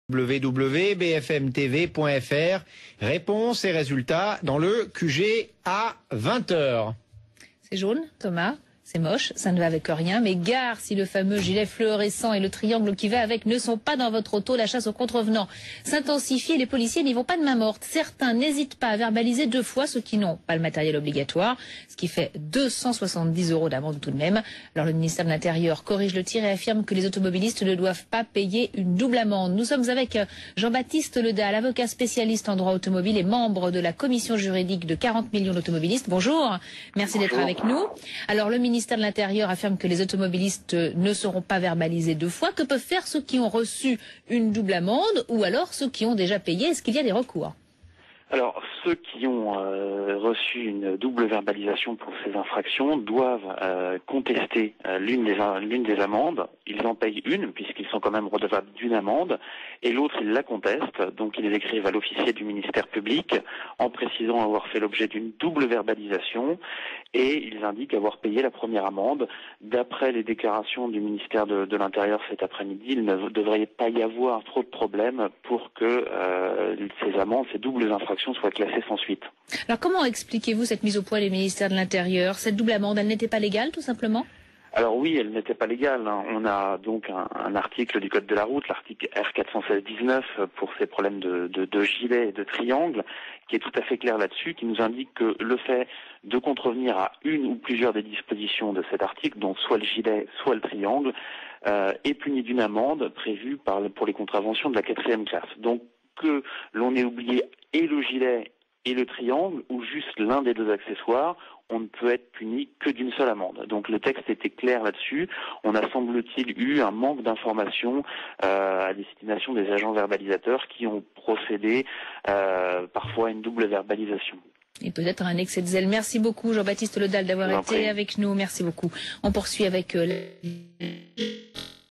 www.bfmtv.fr. Réponses et résultats dans le QG à 20h. C'est jaune, Thomas. C'est moche, ça ne va avec rien, mais gare si le fameux gilet fluorescent et le triangle qui va avec ne sont pas dans votre auto. La chasse aux contrevenants s'intensifie et les policiers n'y vont pas de main morte. Certains n'hésitent pas à verbaliser 2 fois ceux qui n'ont pas le matériel obligatoire, ce qui fait 270 € d'amende tout de même. Alors le ministère de l'Intérieur corrige le tir et affirme que les automobilistes ne doivent pas payer une double amende. Nous sommes avec Jean-Baptiste Ledal, avocat spécialiste en droit automobile et membre de la commission juridique de 40 millions d'automobilistes. Bonjour, merci d'être avec nous. Alors le ministère de l'Intérieur affirme que les automobilistes ne seront pas verbalisés 2 fois. Que peuvent faire ceux qui ont reçu une double amende ou alors ceux qui ont déjà payé? Est-ce qu'il y a des recours? Alors, ceux qui ont reçu une double verbalisation pour ces infractions doivent contester l'une des amendes. Ils en payent une, puisqu'ils sont quand même redevables d'une amende, et l'autre, ils la contestent. Donc, ils écrivent à l'officier du ministère public en précisant avoir fait l'objet d'une double verbalisation, et ils indiquent avoir payé la première amende. D'après les déclarations du ministère de l'Intérieur cet après-midi, il ne devrait pas y avoir trop de problèmes pour que ces amendes, ces doubles infractions soit classée sans suite. Alors comment expliquez-vous cette mise au point du ministère de l'Intérieur? Cette double amende, elle n'était pas légale tout simplement? Alors oui, elle n'était pas légale. On a donc un article du Code de la route, l'article R416-19, pour ces problèmes de gilet et de triangle, qui est tout à fait clair là-dessus, qui nous indique que le fait de contrevenir à une ou plusieurs des dispositions de cet article, donc soit le gilet, soit le triangle, est puni d'une amende prévue pour les contraventions de la 4e classe. Donc que l'on ait oublié et le gilet et le triangle, ou juste l'un des 2 accessoires, on ne peut être puni que d'une seule amende. Donc le texte était clair là-dessus. On a, semble-t-il, eu un manque d'informations à destination des agents verbalisateurs qui ont procédé parfois à une double verbalisation. Et peut-être un excès de zèle. Merci beaucoup Jean-Baptiste Ledal d'avoir été avec nous. Merci beaucoup. On poursuit avec